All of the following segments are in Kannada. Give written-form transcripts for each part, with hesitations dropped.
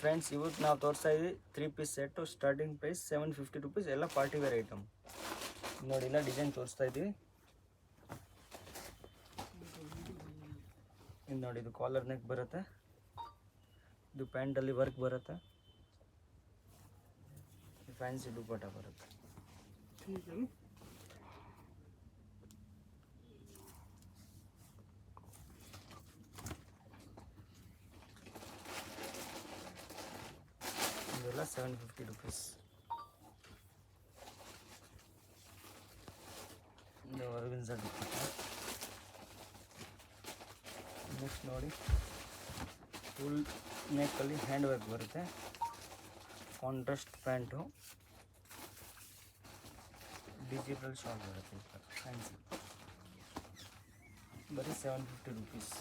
ಫ್ರೆಂಡ್ಸ್, ಇವತ್ತು ನಾವು ತೋರಿಸ್ತಾ ಇದ್ದೀವಿ 3 piece set. Starting price 750 rupees. ಎಲ್ಲ ಪಾರ್ಟಿ ವೇರ್ ಐಟಮ್ ನೋಡಿ. ಎಲ್ಲ ಡಿಸೈನ್ ತೋರಿಸ್ತಾ ಇದ್ದೀವಿ. ಇದು ನೋಡಿ, ಇದು ಕಾಲರ್ ನೆಕ್ ಬರುತ್ತೆ. ಇದು ಪ್ಯಾಂಟಲ್ಲಿ ವರ್ಕ್ ಬರುತ್ತೆ. ಫ್ಯಾನ್ಸಿ ದುಪ್ಪಟ್ಟ ಬರುತ್ತೆ. ಇದೆಲ್ಲ 750 ರುಪೀಸ್. ಇದು ಆರ್ಗನ್ಜಾ ದುಪ್ಪಟ್ಟ. ನೆಕ್ಸ್ಟ್ ನೋಡಿ, ಫುಲ್ ನೆಕ್ಕಲ್ಲಿ ಹ್ಯಾಂಡ್ ವರ್ಕ್ ಬರುತ್ತೆ. ಕಾಂಟ್ರಾಸ್ಟ್ ಪ್ಯಾಂಟು, ಡಿಜಿಟಲ್ ಶಾಲ್ ಬರುತ್ತೆ. ಫ್ಯಾನ್ಸಿ ಬರೀ 750 ರುಪೀಸ್.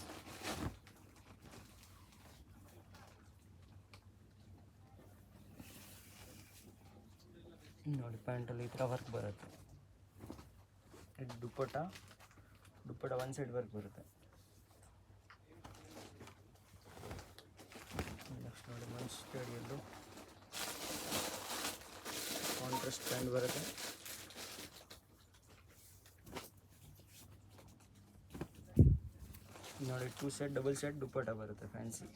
ನೋಡಿ, ಪ್ಯಾಂಟಲ್ಲಿ ಈ ಥರ ವರ್ಕ್ ಬರುತ್ತೆ. ಇದು ದುಪ್ಪಟ್ಟ ಒನ್ ಸೈಡ್ ವರ್ಕ್ ಬರುತ್ತೆ. ನೆಕ್ಸ್ಟ್ ನೋಡಿ, ಮಸ್ಟರ್ಡಿಯಲ್ಲೂ ಕಾಂಟ್ರಾಸ್ಟ್ ಪ್ಯಾಂಟ್ ಬರುತ್ತೆ. ನೋಡಿ, 2 ಸೆಟ್ ಡಬಲ್ ಸೆಟ್ ದುಪ್ಪಟ್ಟ ಬರುತ್ತೆ. ಫ್ಯಾನ್ಸಿ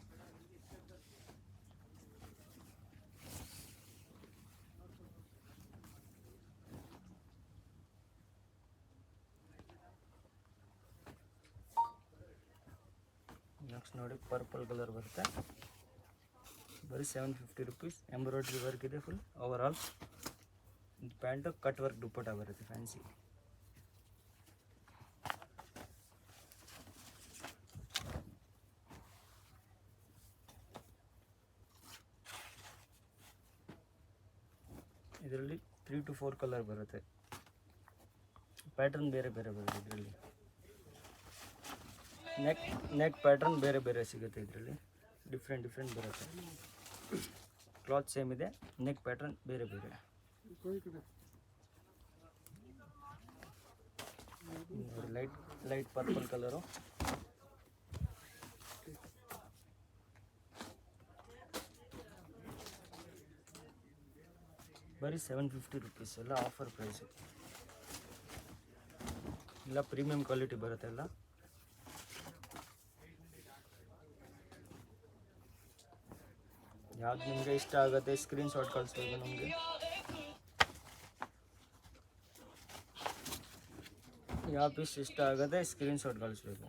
ನೆಕ್ಸ್ಟ್ ನೋಡಿ, ಪರ್ಪಲ್ ಕಲರ್ ಬರುತ್ತೆ. ಬರೀ 750 ರುಪೀಸ್. ಎಂಬ್ರಾಯ್ಡ್ರಿ ವರ್ಕ್ ಇದೆ full over all. Pant cut work dupatta ಬರುತ್ತೆ. ಫ್ಯಾನ್ಸಿ ಇದರಲ್ಲಿ 3 to 4 ಕಲರ್ ಬರುತ್ತೆ. ಪ್ಯಾಟರ್ನ್ ಬೇರೆ ಬೇರೆ ಬರುತ್ತೆ. ಇದರಲ್ಲಿ ನೆಕ್ ಪ್ಯಾಟರ್ನ್ ಬೇರೆ ಬೇರೆ ಸಿಗುತ್ತೆ. ಇದರಲ್ಲಿ ಡಿಫ್ರೆಂಟ್ ಬರುತ್ತೆ. ಕ್ಲಾತ್ ಸೇಮ್ ಇದೆ, ನೆಕ್ ಪ್ಯಾಟರ್ನ್ ಬೇರೆ ಬೇರೆ. Light purple colour. ಬರೀ 750 ರುಪೀಸ್. ಎಲ್ಲ ಆಫರ್ ಪ್ರೈಸು. ಎಲ್ಲ ಪ್ರೀಮಿಯಂ ಕ್ವಾಲಿಟಿ ಬರುತ್ತೆ. ಎಲ್ಲ ಯಾವ್ದು ನಿಮಗೆ ಇಷ್ಟ ಆಗುತ್ತೆ ಸ್ಕ್ರೀನ್ ಶಾಟ್ ಕಳಿಸ್ಬೇಕು ನಮಗೆ. ಯಾವ ಪೀಸ್ ಇಷ್ಟ ಆಗುತ್ತೆ ಸ್ಕ್ರೀನ್ ಶಾಟ್ ಕಳಿಸ್ಬೇಕು.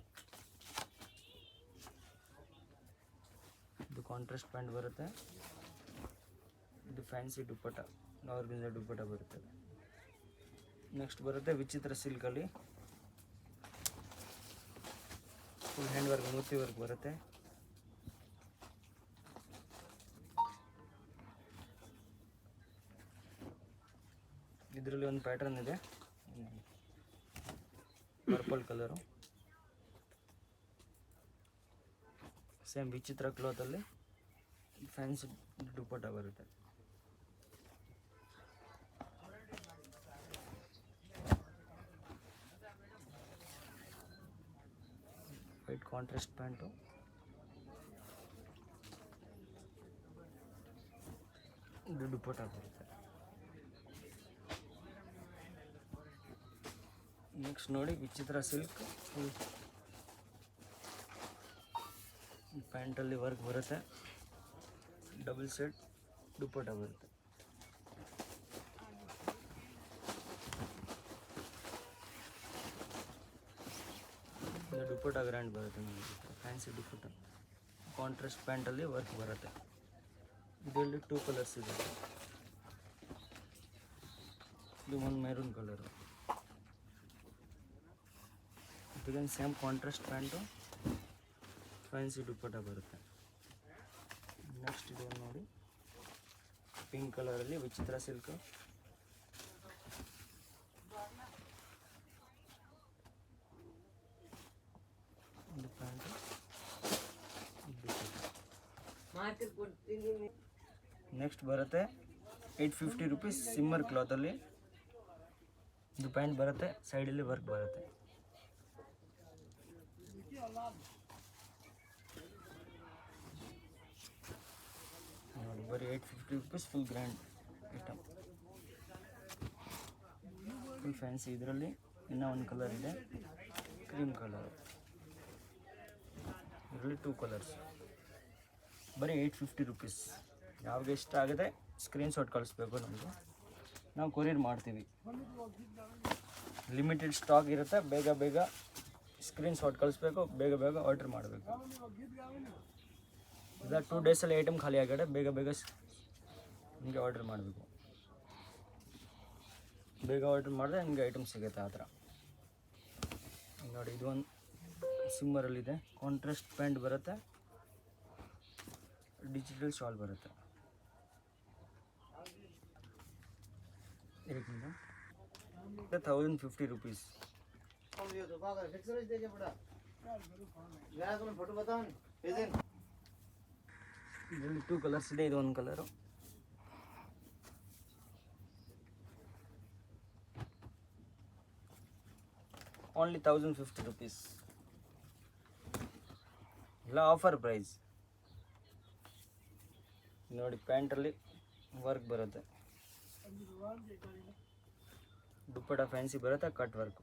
ಇದು ಕಾಂಟ್ರಾಸ್ಟ್ ಪ್ಯಾಂಟ್ ಬರುತ್ತೆ. ಇದು ಫ್ಯಾನ್ಸಿ ದುಪ್ಪಟ್ಟ, ಆರ್ಗನ್ಜಾ ದುಪ್ಪಟ್ಟ ಬರುತ್ತೆ. ನೆಕ್ಸ್ಟ್ ಬರುತ್ತೆ ವಿಚಿತ್ರ ಸಿಲ್ಕಲ್ಲಿ ಫುಲ್ ಹ್ಯಾಂಡ್ ವರ್ಕ್, ಮೂರ್ತಿ ವರ್ಕ್ ಬರುತ್ತೆ. ಇದರಲ್ಲಿ ಒಂದು ಪ್ಯಾಟರ್ನ್ ಇದೆ, ಪರ್ಪಲ್ ಕಲರು. ಸೇಮ್ ವಿಚಿತ್ರ ಕ್ಲಾತಲ್ಲಿ ಫ್ಯಾನ್ಸಿ ದುಪ್ಪಟ್ಟ ಬರುತ್ತೆ. ವೈಟ್ ಕಾಂಟ್ರಾಸ್ಟ್ ಪ್ಯಾಂಟು, ಇದು ದುಪ್ಪಟ್ಟ ಬರುತ್ತೆ. ನೆಕ್ಸ್ಟ್ ನೋಡಿ, ವಿಚಿತ್ರ ಸಿಲ್ಕ್ ಪ್ಯಾಂಟಲ್ಲಿ ವರ್ಕ್ ಬರುತ್ತೆ. ಡಬಲ್ ಸೆಟ್ ದುಪ್ಪಟ್ಟ ಬರುತ್ತೆ. ದುಪ್ಪಟ್ಟ ಗ್ರ್ಯಾಂಡ್ ಬರುತ್ತೆ. ಫ್ಯಾನ್ಸಿ ದುಪ್ಪಟ್ಟ, ಕಾಂಟ್ರಾಸ್ಟ್ ಪ್ಯಾಂಟಲ್ಲಿ ವರ್ಕ್ ಬರುತ್ತೆ. ಇದರಲ್ಲಿ 2 ಕಲರ್ಸ್ ಇದೆ. ಇದು ಒಂದು ಮೆರೂನ್ ಕಲರು. ಇದನ್ನು ಸೇಮ್ ಕಾಂಟ್ರಾಸ್ಟ್ ಪ್ಯಾಂಟು, ಫ್ಯಾನ್ಸಿ ದುಪ್ಪಟ್ಟ ಬರುತ್ತೆ. ನೆಕ್ಸ್ಟ್ ಇದು ನೋಡಿ, ಪಿಂಕ್ ಕಲರಲ್ಲಿ ವಿಚಿತ್ರ ಸಿಲ್ಕ್. ಇದು ಪ್ಯಾಂಟು, ನೆಕ್ಸ್ಟ್ ಬರುತ್ತೆ 850 ರುಪೀಸ್. ಸಿಮ್ಮರ್ ಕ್ಲಾತಲ್ಲಿ ಇದು ಪ್ಯಾಂಟ್ ಬರುತ್ತೆ. ಸೈಡಲ್ಲಿ ವರ್ಕ್ ಬರುತ್ತೆ. ಬರೀ 850 rupees. Full grand item, full fancy. ಇದರಲ್ಲಿ ಇನ್ನೂ ಒಂದು ಕಲರ್ ಇದೆ, ಕ್ರೀಮ್ ಕಲರ್. ಇದರಲ್ಲಿ 2 ಕಲರ್ಸ್, ಬರೀ 850 ರುಪೀಸ್. ಯಾವಾಗ ಇಷ್ಟ ಆಗುತ್ತೆ ಸ್ಕ್ರೀನ್ಶಾಟ್ ಕಳಿಸ್ಬೇಕು ನಮಗೆ, ನಾವು ಕೊರಿಯರ್ ಮಾಡ್ತೀವಿ. ಲಿಮಿಟೆಡ್ ಸ್ಟಾಕ್ ಇರುತ್ತೆ, ಬೇಗ ಬೇಗ ಸ್ಕ್ರೀನ್ಶಾಟ್ ಕಳಿಸ್ಬೇಕು, ಬೇಗ ಬೇಗ ಆರ್ಡ್ರ್ ಮಾಡಬೇಕು. ಇಲ್ಲ 2 ಡೇಸಲ್ಲಿ ಐಟಮ್ ಖಾಲಿ ಆಗಿದೆ, ಬೇಗ ಬೇಗ ನಿಮಗೆ ಆರ್ಡ್ರ್ ಮಾಡಬೇಕು. ಬೇಗ ಆರ್ಡ್ರ್ ಮಾಡಿದ್ರೆ ನಿಮಗೆ ಐಟಮ್ ಸಿಗುತ್ತೆ ಆ ಥರ. ನೋಡಿ, ಇದು ಒಂದು ಸಿಮ್ಮರಲ್ಲಿದೆ, ಕಾಂಟ್ರಾಸ್ಟ್ ಪ್ಯಾಂಟ್ ಬರುತ್ತೆ, ಡಿಜಿಟಲ್ ಶಾಲ್ ಬರುತ್ತೆ. ಇದಕ್ಕಿಂತ 1050 ರುಪೀಸ್. ಇದರಲ್ಲಿ 2 ಕಲರ್ಸ್ ಇದೆ, ಇದು ಒಂದು ಕಲರು. Only 1050 rupees. ಇಲ್ಲ ಆಫರ್ ಪ್ರೈಸ್. ನೋಡಿ, ಪ್ಯಾಂಟಲ್ಲಿ ವರ್ಕ್ ಬರುತ್ತೆ, ದುಪ್ಪಟ್ಟ ಫ್ಯಾನ್ಸಿ ಬರುತ್ತೆ, ಕಟ್ ವರ್ಕ್.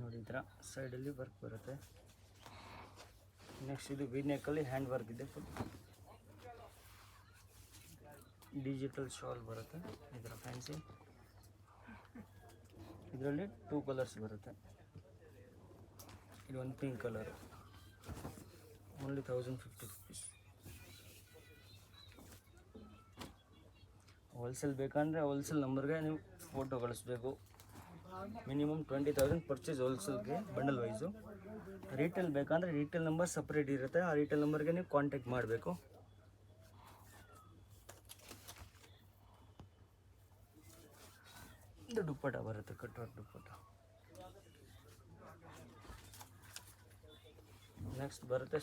ನೋಡಿ, ಈ ಥರ ಸೈಡಲ್ಲಿ ವರ್ಕ್ ಬರುತ್ತೆ. ನೆಕ್ಸ್ಟ್ ಇದು ವಿ ನೆಕ್ಕಲ್ಲಿ ಹ್ಯಾಂಡ್ ವರ್ಕ್ ಇದೆ, ಫುಲ್ ಡಿಜಿಟಲ್ ಶಾಲ್ ಬರುತ್ತೆ, ಈ ಥರ ಫ್ಯಾನ್ಸಿ. ಇದರಲ್ಲಿ 2 ಕಲರ್ಸ್ ಬರುತ್ತೆ. ಇದು ಒಂದು pink colour, only 1050 rupees. Wholesale ಬೇಕಂದರೆ ಹೋಲ್ಸೇಲ್ ನಂಬರ್ಗೆ ನೀವು ಫೋಟೋ ಕಳಿಸ್ಬೇಕು. ಮಿನಿಮಮ್ 20,000 ಪರ್ಚೇಸ್ ಹೋಲ್ಸೇಲ್ಗೆ, ಬಂಡಲ್ ವೈಸು. ರೀಟೇಲ್ ಬೇಕಂದರೆ ರೀಟೇಲ್ ನಂಬರ್ ಸಪ್ರೇಟ್ ಇರುತ್ತೆ, ಆ ರೀಟೇಲ್ ನಂಬರ್ಗೆ ನೀವು ಕಾಂಟ್ಯಾಕ್ಟ್ ಮಾಡಬೇಕು. ಇದು ದುಪ್ಪಟ್ಟ ಬರುತ್ತೆ, ಕಟ್ ವರ್ಕ್ ದುಪ್ಪಟ್ಟ. ನೆಕ್ಸ್ಟ್ ಬರುತ್ತೆ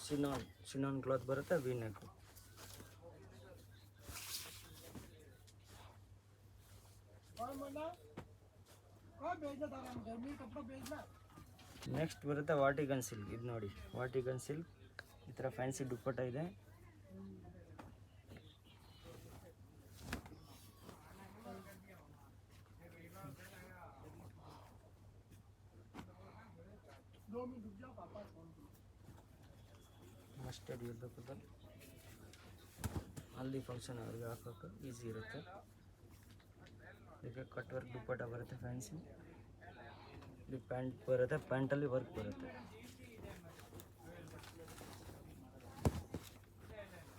ಶಿನಾನ್ ಕ್ಲಾತ್ ಬರುತ್ತೆ, ವಿ ನೆಕ್. ನೆಕ್ಸ್ಟ್ ಬರುತ್ತೆ ವಾಟಿಗನ್ ಸಿಲ್ಕ್. ಇದು ನೋಡಿ, ವಾಟಿಗನ್ ಸಿಲ್ಕ್, ಈ ಥರ ಫ್ಯಾನ್ಸಿ ದುಪ್ಪಟ್ಟ ಇದೆ. ಮಸ್ಟರ್ಡ್ ಯೆಲ್ಲೋ ಕಲರ್, ಅಲ್ಲಿ ಫಂಕ್ಷನ್ ಅವ್ರಿಗೆ ಹಾಕೋಕೆ ಈಸಿ ಇರುತ್ತೆ. ಇದಕ್ಕೆ ಕಟ್ ವರ್ಕ್ ದುಪ್ಪಟ್ಟ ಬರುತ್ತೆ, ಫ್ಯಾನ್ಸಿ. ಇದು ಪ್ಯಾಂಟ್ ಬರುತ್ತೆ, ಪ್ಯಾಂಟಲ್ಲಿ ವರ್ಕ್ ಬರುತ್ತೆ,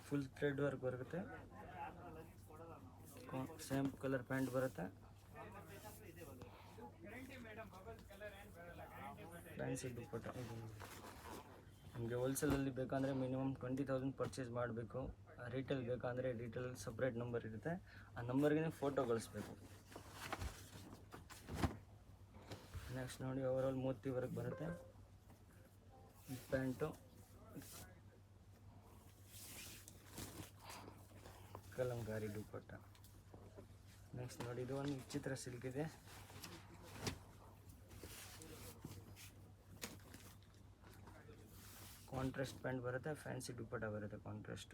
ಫುಲ್ ಥ್ರೆಡ್ ವರ್ಕ್ ಬರುತ್ತೆ. ಸೇಮ್ ಕಲರ್ ಪ್ಯಾಂಟ್ ಬರುತ್ತೆ, ಫ್ಯಾನ್ಸಿ ದುಪ್ಪಟ್ಟ. ಇದು ನಮಗೆ ಹೋಲ್ಸೇಲಲ್ಲಿ ಬೇಕಂದರೆ ಮಿನಿಮಮ್ 20,000 ಪರ್ಚೇಸ್ ಮಾಡಬೇಕು. ರೀಟೇಲ್ ಬೇಕಂದರೆ ರೀಟೇಲ್ ಸಪ್ರೇಟ್ ನಂಬರ್ ಇರುತ್ತೆ, ಆ ನಂಬರ್ಗೆ ನೀವು ಫೋಟೋ ಕಳಿಸ್ಬೇಕು. ನೆಕ್ಸ್ಟ್ ನೋಡಿ, ಓವರಾಲ್ ಮೋತಿ ವರ್ಕ್ ಬರುತ್ತೆ, ಪ್ಯಾಂಟು ಕಲಂಕಾರಿ ದುಪ್ಪಟ್ಟ. ನೆಕ್ಸ್ಟ್ ನೋಡಿ, ಇದು ಒಂದು ವಿಚಿತ್ರ ಸಿಲ್ಕ್ ಇದೆ, ಕಾಂಟ್ರಾಸ್ಟ್ ಪ್ಯಾಂಟ್ ಬರುತ್ತೆ, ಫ್ಯಾನ್ಸಿ ದುಪ್ಪಟ್ಟ ಬರುತ್ತೆ, ಕಾಂಟ್ರಾಸ್ಟ್.